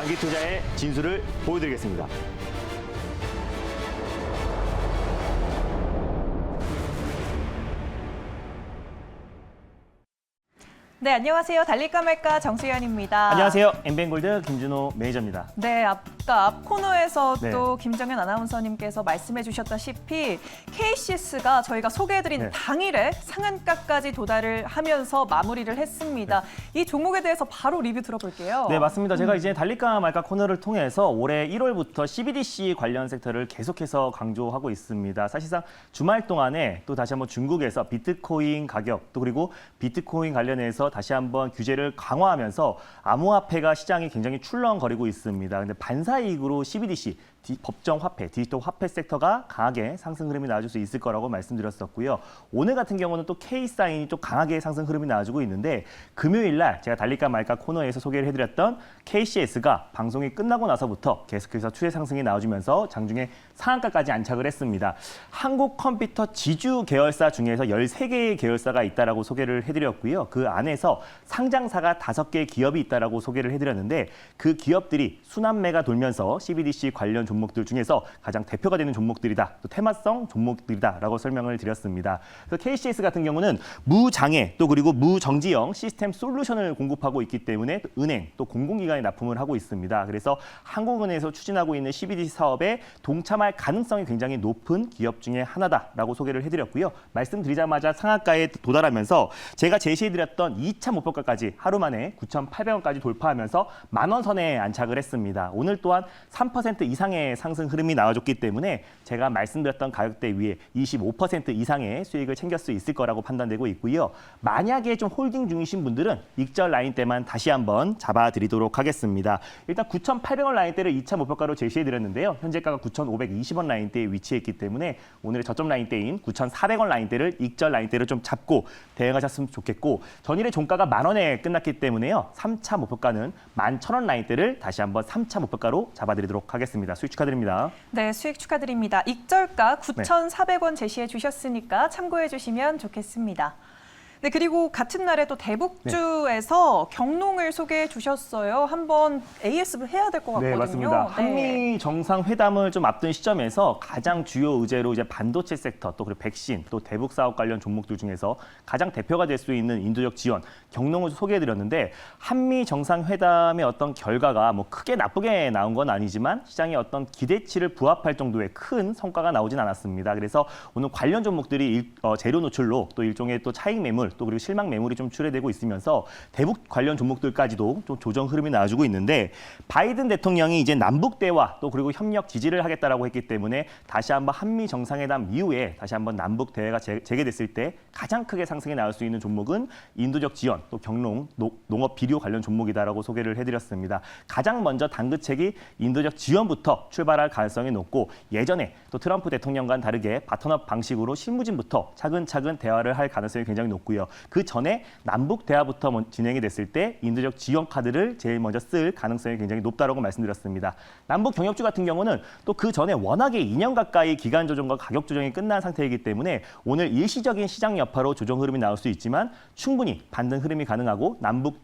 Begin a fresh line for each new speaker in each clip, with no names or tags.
장기 투자의 진수를 보여드리겠습니다.
네, 안녕하세요. 달릴까 말까 정수연입니다.
안녕하세요. 엠뱅골드 김준호 매니저입니다.
네, 아까 앞 코너에서
네.
또 김정현 아나운서님께서 말씀해 주셨다시피 KCS가 저희가 소개해드린
네.
당일에 상한가까지 도달을 하면서 마무리를 했습니다. 이 종목에 대해서 바로 리뷰 들어볼게요.
네, 맞습니다. 제가 이제 달릴까 말까 코너를 통해서 올해 1월부터 CBDC 관련 섹터를 계속해서 강조하고 있습니다. 사실상 주말 동안에 또 다시 한번 중국에서 비트코인 가격 또 그리고 비트코인 관련해서 다시 한번 규제를 강화하면서 암호화폐가 시장이 굉장히 출렁거리고 있습니다. 근데 반사이익으로 CBDC 법정 화폐, 디지털 화폐 섹터가 강하게 상승 흐름이 나와줄 수 있을 거라고 말씀드렸었고요. 오늘 같은 경우는 또 K사인이 또 강하게 상승 흐름이 나와주고 있는데 금요일 날 제가 달릴까 말까 코너에서 소개를 해드렸던 KCS가 방송이 끝나고 나서부터 계속해서 추세 상승이 나와주면서 장중에 상한가까지 안착을 했습니다. 한국 컴퓨터 지주 계열사 중에서 13개의 계열사가 있다라고 소개를 해드렸고요. 그 안에서 상장사가 5개 기업이 있다라고 소개를 해드렸는데 그 기업들이 순환매가 돌면서 CBDC 관련 종목들 중에서 가장 대표가 되는 종목들이다. 또 테마성 종목들이다라고 설명을 드렸습니다. 그래서 KCS 같은 경우는 무장애 또 그리고 무정지형 시스템 솔루션을 공급하고 있기 때문에 또 은행 또 공공기관에 납품을 하고 있습니다. 그래서 한국은행에서 추진하고 있는 CBDC 사업에 동참할 가능성이 굉장히 높은 기업 중에 하나다라고 소개를 해드렸고요. 말씀드리자마자 상한가에 도달하면서 제가 제시해드렸던 2차 목표가까지 하루 만에 9,800원까지 돌파하면서 10,000원 선에 안착을 했습니다. 오늘 또한 3% 이상의 상승 흐름이 나와줬기 때문에 제가 말씀드렸던 가격대 위에 25% 이상의 수익을 챙길 수 있을 거라고 판단되고 있고요. 만약에 좀 홀딩 중이신 분들은 익절 라인대만 다시 한번 잡아드리도록 하겠습니다. 일단 9,800원 라인대를 2차 목표가로 제시해드렸는데요. 현재가가 9,520원 라인대에 위치했기 때문에 오늘의 저점 라인대인 9,400원 라인대를 익절 라인대로 좀 잡고 대응하셨으면 좋겠고 전일의 종가가 10,000원에 끝났기 때문에요. 3차 목표가는 11,000원 라인대를 다시 한번 3차 목표가로 잡아드리도록 하겠습니다. 수익 축하드립니다.
네, 수익 축하드립니다. 익절가 9,400원 제시해 주셨으니까 참고해 주시면 좋겠습니다. 네, 그리고 같은 날에 또 대북주에서 경농을 소개해 주셨어요. 한번 AS 해야 될 것 같거든요.
네, 맞습니다. 한미 정상회담을 좀 앞둔 시점에서 가장 주요 의제로 이제 반도체 섹터 또 그리고 백신 또 대북 사업 관련 종목들 중에서 가장 대표가 될 수 있는 인도적 지원 경농을 소개해드렸는데 한미 정상회담의 어떤 결과가 뭐 크게 나쁘게 나온 건 아니지만 시장의 어떤 기대치를 부합할 정도의 큰 성과가 나오진 않았습니다. 그래서 오늘 관련 종목들이 재료 노출로 또 일종의 또 차익 매물 또 그리고 실망 매물이 좀 출회되고 있으면서 대북 관련 종목들까지도 좀 조정 흐름이 나와주고 있는데 바이든 대통령이 이제 남북 대화 또 그리고 협력 지지를 하겠다라고 했기 때문에 다시 한번 한미 정상회담 이후에 다시 한번 남북 대화가 재개됐을 때 가장 크게 상승이 나올 수 있는 종목은 인도적 지원 또 경농 농업 비료 관련 종목이다라고 소개를 해드렸습니다. 가장 먼저 당근책이 인도적 지원부터 출발할 가능성이 높고 예전에 또 트럼프 대통령과는 다르게 바톤업 방식으로 실무진부터 차근차근 대화를 할 가능성이 굉장히 높고요. 그 전에 남북 대화부터 진행이 됐을 때 인도적 지원 카드를 제일 먼저 쓸 가능성이 굉장히 높다라고 말씀드렸습니다. 남북 경협주 같은 경우는 또 그 전에 워낙에 2년 가까이 기간 조정과 가격 조정이 끝난 상태이기 때문에 오늘 일시적인 시장 여파로 조정 흐름이 나올 수 있지만 충분히 반등 흐름이 가능하고 남북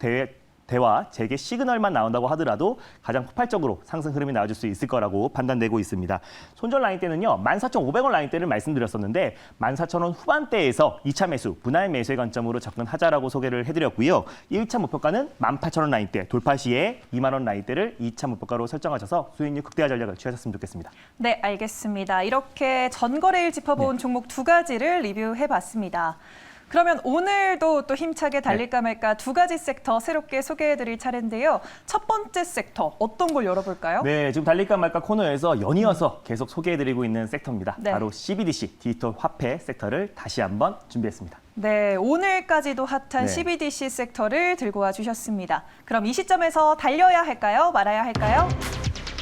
대화 재개 시그널만 나온다고 하더라도 가장 폭발적으로 상승 흐름이 나와줄 수 있을 거라고 판단되고 있습니다. 손절 라인대는요. 14,500원 라인대를 말씀드렸었는데 14,000원 후반대에서 2차 매수, 분할 매수의 관점으로 접근하자라고 소개를 해드렸고요. 1차 목표가는 18,000원 라인대, 돌파 시에 20,000원 라인대를 2차 목표가로 설정하셔서 수익률 극대화 전략을 취하셨으면 좋겠습니다.
네, 알겠습니다. 이렇게 전거래일 짚어본 종목 2가지를 리뷰해봤습니다. 그러면 오늘도 또 힘차게 달릴까 말까 2가지 섹터 새롭게 소개해드릴 차례인데요. 첫 번째 섹터 어떤 걸 열어볼까요?
네, 지금 달릴까 말까 코너에서 연이어서 계속 소개해드리고 있는 섹터입니다.
네.
바로 CBDC 디지털 화폐 섹터를 다시 한번 준비했습니다.
네, 오늘까지도 핫한
네.
CBDC 섹터를 들고 와 주셨습니다. 그럼 이 시점에서 달려야 할까요? 말아야 할까요?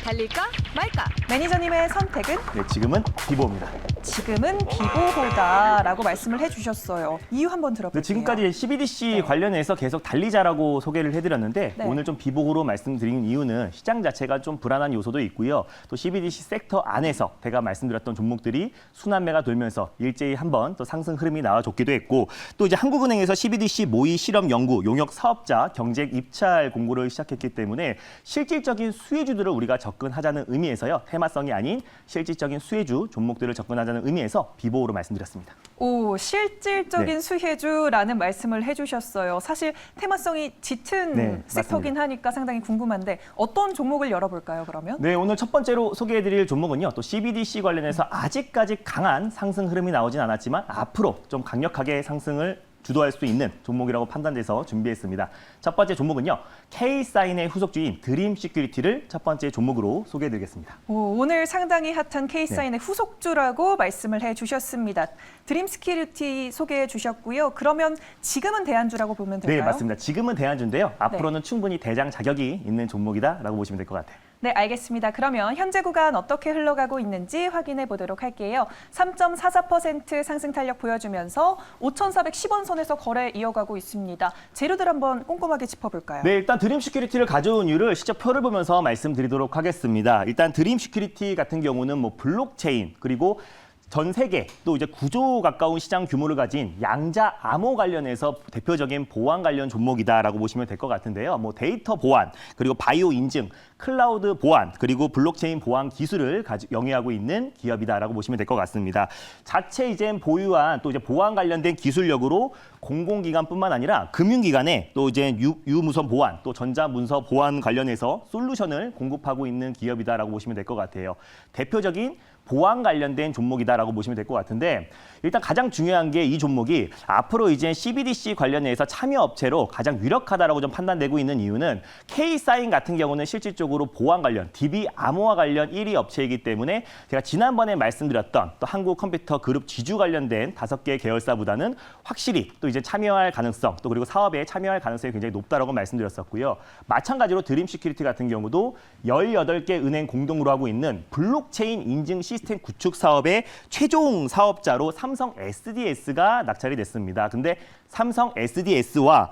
달릴까 말까?
매니저님의 선택은?
네, 지금은 비보입니다.
지금은 비보호다라고 말씀을 해주셨어요. 이유 한번 들어볼게요.
지금까지 CBDC 관련해서 계속 달리자라고 소개를 해드렸는데
네.
오늘 좀 비보호로 말씀드린 이유는 시장 자체가 좀 불안한 요소도 있고요. 또 CBDC 섹터 안에서 제가 말씀드렸던 종목들이 순환매가 돌면서 일제히 한번 또 상승 흐름이 나와줬기도 했고 또 이제 한국은행에서 CBDC 모의 실험 연구 용역 사업자 경쟁 입찰 공고를 시작했기 때문에 실질적인 수혜주들을 우리가 접근하자는 의미에서요. 테마성이 아닌 실질적인 수혜주 종목들을 접근하자는 의미에서 비보호로 말씀드렸습니다.
오, 실질적인
네.
수혜주라는 말씀을 해주셨어요. 사실 테마성이 짙은
네,
섹터긴 하니까 상당히 궁금한데 어떤 종목을 열어볼까요, 그러면?
네, 오늘 첫 번째로 소개해드릴 종목은요. 또 CBDC 관련해서 아직까지 강한 상승 흐름이 나오진 않았지만 앞으로 좀 강력하게 상승을 주도할 수 있는 종목이라고 판단돼서 준비했습니다. 첫 번째 종목은요. K사인의 후속주인 드림 시큐리티를 첫 번째 종목으로 소개해드리겠습니다.
오늘 상당히 핫한 K사인의
네.
후속주라고 말씀을 해주셨습니다. 드림 시큐리티 소개해 주셨고요. 그러면 지금은 대안주라고 보면 될까요?
네, 맞습니다. 지금은 대안주인데요. 앞으로는 충분히 대장 자격이 있는 종목이다라고 보시면 될 것 같아요.
네, 알겠습니다. 그러면 현재 구간 어떻게 흘러가고 있는지 확인해 보도록 할게요. 3.44% 상승 탄력 보여주면서 5,410원 선에서 거래 이어가고 있습니다. 재료들 한번 꼼꼼하게 짚어볼까요?
네, 일단 드림 시큐리티를 가져온 이유를 실제 표를 보면서 말씀드리도록 하겠습니다. 일단 드림 시큐리티 같은 경우는 뭐 블록체인 그리고 전 세계 또 이제 9조 가까운 시장 규모를 가진 양자 암호 관련해서 대표적인 보안 관련 종목이다라고 보시면 될 것 같은데요. 뭐 데이터 보안, 그리고 바이오 인증, 클라우드 보안, 그리고 블록체인 보안 기술을 영위하고 있는 기업이다라고 보시면 될 것 같습니다. 자체 이제 보유한 또 이제 보안 관련된 기술력으로 공공기관뿐만 아니라 금융기관에 또 이제 유무선 보안, 또 전자문서 보안 관련해서 솔루션을 공급하고 있는 기업이다라고 보시면 될 것 같아요. 대표적인 보안 관련된 종목이다라고 보시면 될 것 같은데 일단 가장 중요한 게 이 종목이 앞으로 이제 CBDC 관련해서 참여 업체로 가장 유력하다라고 좀 판단되고 있는 이유는 K사인 같은 경우는 실질적으로 보안 관련, DB 암호화 관련 1위 업체이기 때문에 제가 지난번에 말씀드렸던 또 한국컴퓨터그룹 지주 관련된 5개 계열사보다는 확실히 또 이제 참여할 가능성, 또 그리고 사업에 참여할 가능성이 굉장히 높다라고 말씀드렸었고요. 마찬가지로 드림 시큐리티 같은 경우도 18개 은행 공동으로 하고 있는 블록체인 인증 시스템 구축 사업의 최종 사업자로 삼성 SDS가 낙찰이 됐습니다. 근데 삼성 SDS와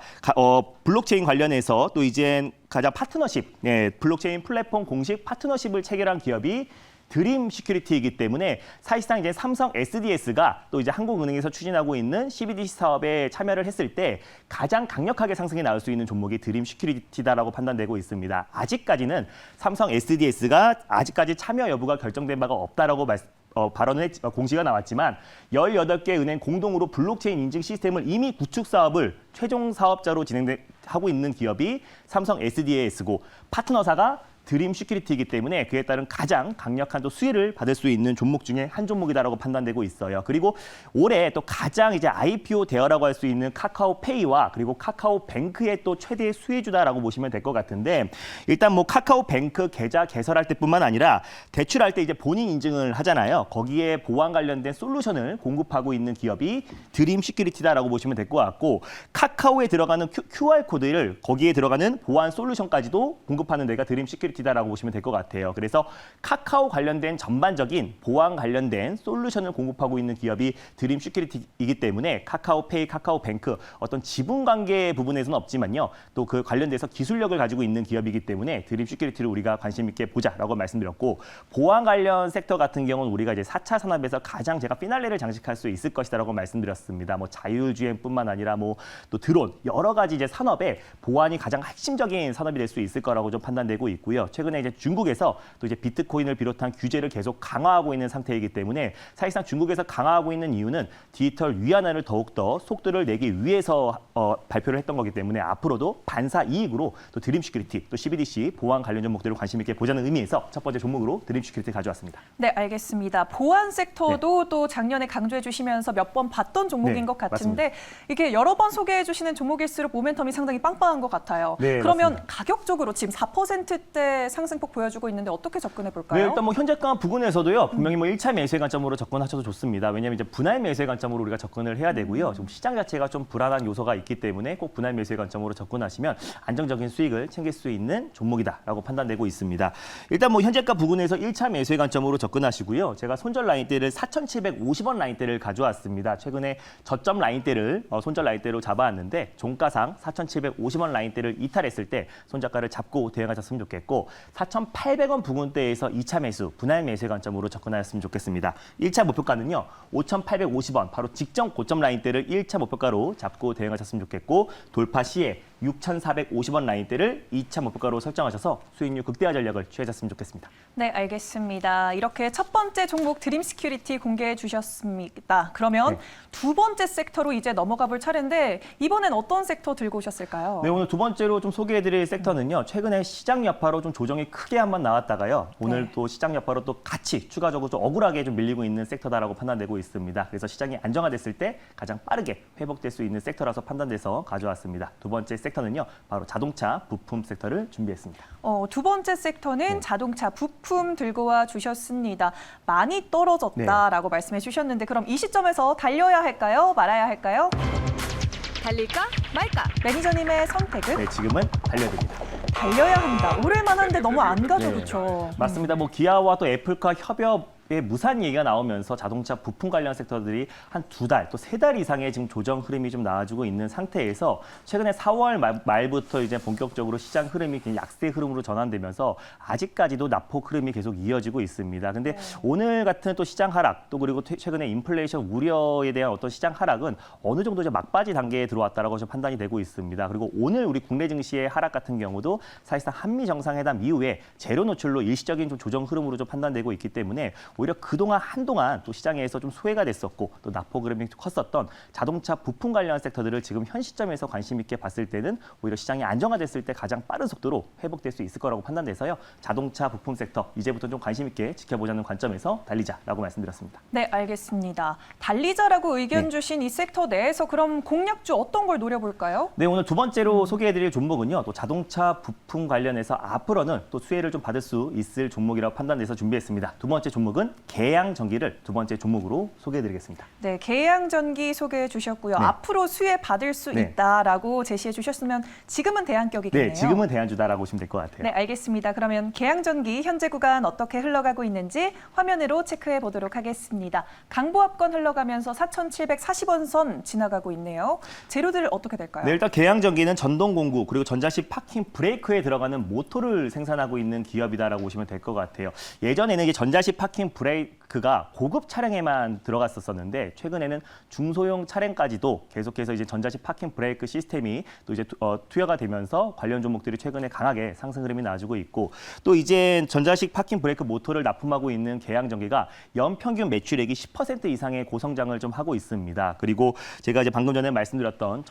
블록체인 관련해서 또 이제 가장 파트너십, 블록체인 플랫폼 공식 파트너십을 체결한 기업이 드림 시큐리티이기 때문에 사실상 이제 삼성 SDS가 또 이제 한국은행에서 추진하고 있는 CBDC 사업에 참여를 했을 때 가장 강력하게 상승이 나올 수 있는 종목이 드림 시큐리티다라고 판단되고 있습니다. 아직까지는 삼성 SDS가 아직까지 참여 여부가 결정된 바가 없다라고 발언을 공시가 나왔지만 18개 은행 공동으로 블록체인 인증 시스템을 이미 구축 사업을 최종 사업자로 진행하고 있는 기업이 삼성 SDS고 파트너사가 드림 시큐리티이기 때문에 그에 따른 가장 강력한 또 수혜를 받을 수 있는 종목 중에 한 종목이다라고 판단되고 있어요. 그리고 올해 또 가장 이제 IPO 대여라고 할 수 있는 카카오페이와 그리고 카카오뱅크의 또 최대 수혜주다라고 보시면 될 것 같은데 일단 뭐 카카오뱅크 계좌 개설할 때뿐만 아니라 대출할 때 이제 본인 인증을 하잖아요. 거기에 보안 관련된 솔루션을 공급하고 있는 기업이 드림 시큐리티다라고 보시면 될 것 같고 카카오에 들어가는 QR 코드를 거기에 들어가는 보안 솔루션까지도 공급하는 데가 드림 시큐리티 라고 보시면 될 것 같아요. 그래서 카카오 관련된 전반적인 보안 관련된 솔루션을 공급하고 있는 기업이 드림 시큐리티이기 때문에 카카오페이, 카카오뱅크 어떤 지분 관계 부분에서는 없지만요. 또 그 관련돼서 기술력을 가지고 있는 기업이기 때문에 드림 시큐리티를 우리가 관심 있게 보자라고 말씀드렸고 보안 관련 섹터 같은 경우는 우리가 이제 4차 산업에서 가장 제가 피날레를 장식할 수 있을 것이다라고 말씀드렸습니다. 뭐 자율주행뿐만 아니라 뭐 또 드론 여러 가지 이제 산업에 보안이 가장 핵심적인 산업이 될 수 있을 거라고 좀 판단되고 있고요. 최근에 이제 중국에서 또 이제 비트코인을 비롯한 규제를 계속 강화하고 있는 상태이기 때문에 사실상 중국에서 강화하고 있는 이유는 디지털 위안화를 더욱더 속도를 내기 위해서 발표를 했던 거기 때문에 앞으로도 반사 이익으로 또 드림 시큐리티, 또 CBDC 보안 관련 종목들을 관심 있게 보자는 의미에서 첫 번째 종목으로 드림 시큐리티 가져왔습니다.
네, 알겠습니다. 보안 섹터도 또 작년에 강조해 주시면서 몇 번 봤던 종목인 것 같은데 이게 여러 번 소개해 주시는 종목일수록 모멘텀이 상당히 빵빵한 것 같아요.
네,
그러면
맞습니다.
가격적으로 지금 4%대 현재 상승폭 보여주고 있는데 어떻게 접근해 볼까요?
네, 일단 뭐 현재가 부근에서도요. 분명히 뭐 1차 매수의 관점으로 접근하셔도 좋습니다. 왜냐하면 이제 분할 매수의 관점으로 우리가 접근을 해야 되고요. 지금 시장 자체가 좀 불안한 요소가 있기 때문에 꼭 분할 매수의 관점으로 접근하시면 안정적인 수익을 챙길 수 있는 종목이다라고 판단되고 있습니다. 일단 뭐 현재가 부근에서 1차 매수의 관점으로 접근하시고요. 제가 손절 라인대를 4,750원 라인대를 가져왔습니다. 최근에 저점 라인대를 손절 라인대로 잡아왔는데 종가상 4,750원 라인대를 이탈했을 때 손절가를 잡고 대응하셨으면 좋겠고 4,800원 부근대에서 2차 매수, 분할 매수의 관점으로 접근하셨으면 좋겠습니다. 1차 목표가는요. 5,850원, 바로 직전 고점 라인대를 1차 목표가로 잡고 대응하셨으면 좋겠고 돌파 시에 6,450원 라인대를 2차 목표가로 설정하셔서 수익률 극대화 전략을 취하셨으면 좋겠습니다.
네, 알겠습니다. 이렇게 첫 번째 종목 드림 시큐리티 공개해 주셨습니다. 그러면
네.
두 번째 섹터로 이제 넘어가 볼 차례인데 이번엔 어떤 섹터 들고 오셨을까요?
네, 오늘 두 번째로 좀 소개해드릴 섹터는요. 최근에 시장 여파로 좀 조정이 크게 한번 나왔다가요. 오늘
네.
또 시장 여파로 또 같이 추가적으로 좀 억울하게 좀 밀리고 있는 섹터다라고 판단되고 있습니다. 그래서 시장이 안정화됐을 때 가장 빠르게 회복될 수 있는 섹터라서 판단돼서 가져왔습니다. 두 번째 섹터는요. 바로 자동차 부품 섹터를 준비했습니다.
두 번째 섹터는
네.
자동차 부품 들고 와 주셨습니다. 많이 떨어졌다라고 말씀해 주셨는데 그럼 이 시점에서 달려야 할까요? 말아야 할까요?
달릴까 말까?
매니저님의 선택은
네, 지금은 달려야 됩니다.
달려야 한다. 오를 만한데 너무 안 가죠,
네.
그렇죠?
맞습니다. 뭐 기아와 또 애플과 협업의 무산 얘기가 나오면서 자동차 부품 관련 섹터들이 한 2달, 또 3달 이상의 지금 조정 흐름이 좀 나와주고 있는 상태에서 최근에 4월 말부터 이제 본격적으로 시장 흐름이 그냥 약세 흐름으로 전환되면서 아직까지도 낙폭 흐름이 계속 이어지고 있습니다. 근데 오늘 같은 또 시장 하락, 또 그리고 최근에 인플레이션 우려에 대한 어떤 시장 하락은 어느 정도 이제 막바지 단계에 들어왔다라고 좀 판단이 되고 있습니다. 그리고 오늘 우리 국내 증시의 하락 같은 경우도 사실상 한미 정상회담 이후에 제로 노출로 일시적인 좀 조정 흐름으로 좀 판단되고 있기 때문에 오히려 그동안 한동안 또 시장에서 좀 소외가 됐었고 또 낙폭 흐름이 컸었던 자동차 부품 관련 섹터들을 지금 현 시점에서 관심 있게 봤을 때는 오히려 시장이 안정화됐을 때 가장 빠른 속도로 회복될 수 있을 거라고 판단돼서요. 자동차 부품 섹터 이제부터 좀 관심 있게 지켜보자는 관점에서 달리자라고 말씀드렸습니다.
네, 알겠습니다. 달리자라고 의견
네.
주신 이 섹터 내에서 그럼 공략주 어떤 걸 노려볼까요?
네, 오늘 두 번째로 소개해드릴 종목은요. 또 자동차 부품 관련해서 앞으로는 또 수혜를 좀 받을 수 있을 종목이라고 판단돼서 준비했습니다. 두 번째 종목은 계양전기를 두 번째 종목으로 소개해드리겠습니다.
네, 계양전기 소개해 주셨고요.
네.
앞으로 수혜 받을 수
네.
있다라고 제시해 주셨으면 지금은 대안격이겠네요.
네, 지금은 대안주다라고 보시면 될 것 같아요.
네, 알겠습니다. 그러면 계양전기 현재 구간 어떻게 흘러가고 있는지 화면으로 체크해 보도록 하겠습니다. 강보합권 흘러가면서 4,740원 선 지나가고 있네요. 재료들 어떻게 될까요?
네, 일단 계양전기는 전동공구 그리고 전자식 파킹 브레이크에 들어가는 모터를 생산하고 있는 기업이다라고 보시면 될 것 같아요. 예전에는 이게 전자식 파킹 브레이크가 고급 차량에만 들어갔었는데 최근에는 중소형 차량까지도 계속해서 이제 전자식 파킹 브레이크 시스템이 또 이제 투여가 되면서 관련 종목들이 최근에 강하게 상승 흐름이 나와주고 있고 또 이제 전자식 파킹 브레이크 모터를 납품하고 있는 계양전기가 연평균 매출액이 10% 이상의 고성장을 좀 하고 있습니다. 그리고 제가 이제 방금 전에 말씀드렸던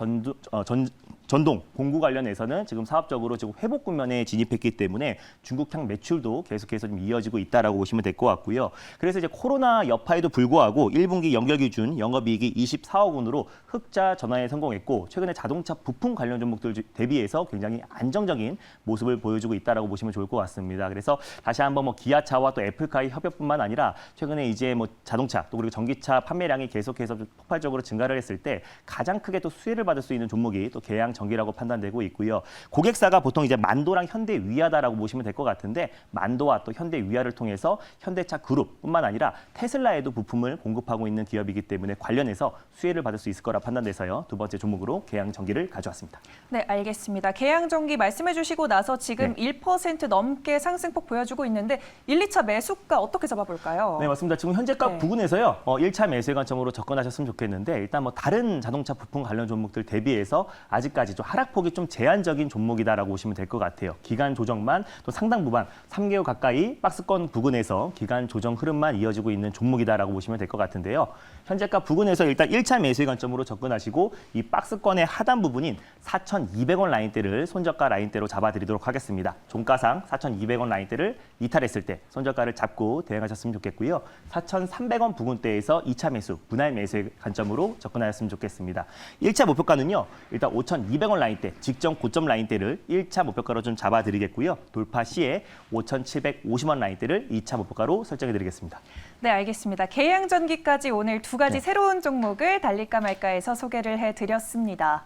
전동 공구 관련해서는 지금 사업적으로 지금 회복 국면에 진입했기 때문에 중국향 매출도 계속해서 좀 이어지고 있다라고 보시면 될 것 같고요. 그래서 이제 코로나 여파에도 불구하고 1분기 연결 기준 영업이익이 24억 원으로 흑자 전환에 성공했고 최근에 자동차 부품 관련 종목들 대비해서 굉장히 안정적인 모습을 보여주고 있다라고 보시면 좋을 것 같습니다. 그래서 다시 한번 뭐 기아차와 또 애플카의 협업뿐만 아니라 최근에 이제 뭐 자동차 또 그리고 전기차 판매량이 계속해서 좀 폭발적으로 증가를 했을 때 가장 크게 또 수혜를 받을 수 있는 종목이 또 계양전기라고 판단되고 있고요. 고객사가 보통 이제 만도랑 현대위아다라고 보시면 될 것 같은데 만도와 또 현대위아를 통해서 현대차 그룹뿐만 아니라 테슬라에도 부품을 공급하고 있는 기업이기 때문에 관련해서 수혜를 받을 수 있을 거라 판단돼서요. 두 번째 종목으로 계양전기를 가져왔습니다.
네, 알겠습니다. 계양전기 말씀해 주시고 나서 지금 1% 넘게 상승폭 보여주고 있는데 1, 2차 매수가 어떻게 잡아볼까요?
네, 맞습니다. 지금 현재가
네.
부근에서요. 1차 매수의 관점으로 접근하셨으면 좋겠는데 일단 뭐 다른 자동차 부품 관련 종목들 대비해서 아직까지 좀 하락폭이 좀 제한적인 종목이다라고 보시면 될 것 같아요. 기간 조정만 또 상당 부분 3개월 가까이 박스권 부근에서 기간 조정 흐름만 이어지고 있는 종목이다라고 보시면 될 것 같은데요. 현재가 부근에서 일단 1차 매수의 관점으로 접근하시고 이 박스권의 하단 부분인 4,200원 라인대를 손저가 라인대로 잡아드리도록 하겠습니다. 종가상 4,200원 라인대를 이탈했을 때 손저가를 잡고 대응하셨으면 좋겠고요. 4,300원 부근대에서 2차 매수, 분할 매수의 관점으로 접근하셨으면 좋겠습니다. 1차 목표가는요. 일단 5,200원 2,200원 라인대, 직전 고점 라인대를 1차 목표가로 좀 잡아드리겠고요. 돌파 시에 5,750원 라인대를 2차 목표가로 설정해드리겠습니다.
네, 알겠습니다. 계양전기까지 오늘 두 가지
네.
새로운 종목을 달릴까 말까해서 소개를 해드렸습니다.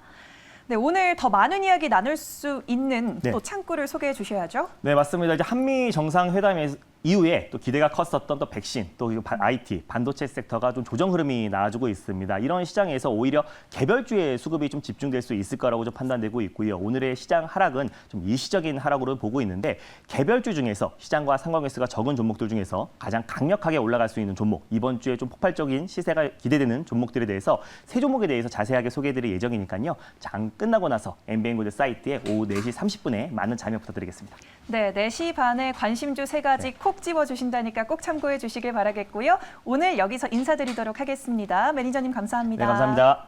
네, 오늘 더 많은 이야기 나눌 수 있는
네.
또 창구를 소개해 주셔야죠.
네, 맞습니다. 이제 한미 정상회담 이후에 또 기대가 컸었던 또 백신, 또 IT, 반도체 섹터가 좀 조정 흐름이 나아지고 있습니다. 이런 시장에서 오히려 개별주의 수급이 좀 집중될 수 있을 거라고 좀 판단되고 있고요. 오늘의 시장 하락은 좀 일시적인 하락으로 보고 있는데 개별주 중에서 시장과 상관관계수가 적은 종목들 중에서 가장 강력하게 올라갈 수 있는 종목, 이번 주에 좀 폭발적인 시세가 기대되는 종목들에 대해서 세 종목에 대해서 자세하게 소개해드릴 예정이니까요. 장 끝나고 나서 MBN골드 사이트에 오후 4시 30분에 많은 참여 부탁드리겠습니다.
네, 4시 반에 관심주 세 가지 콕 집어주신다니까 꼭 참고해 주시길 바라겠고요. 오늘 여기서 인사드리도록 하겠습니다. 매니저님 감사합니다.
네, 감사합니다.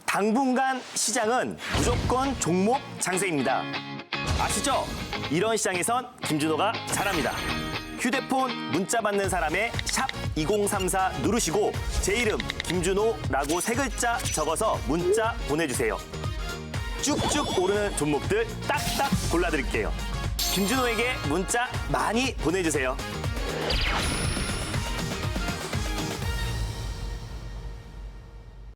당분간 시장은 무조건 종목 장세입니다. 아시죠? 이런 시장에선 김준호가 잘합니다. 휴대폰 문자 받는 사람의 샵 2034 누르시고 제 이름 김준호라고 세 글자 적어서 문자 보내주세요. 쭉쭉 오르는 종목들 딱딱 골라드릴게요. 김준호에게 문자 많이 보내주세요.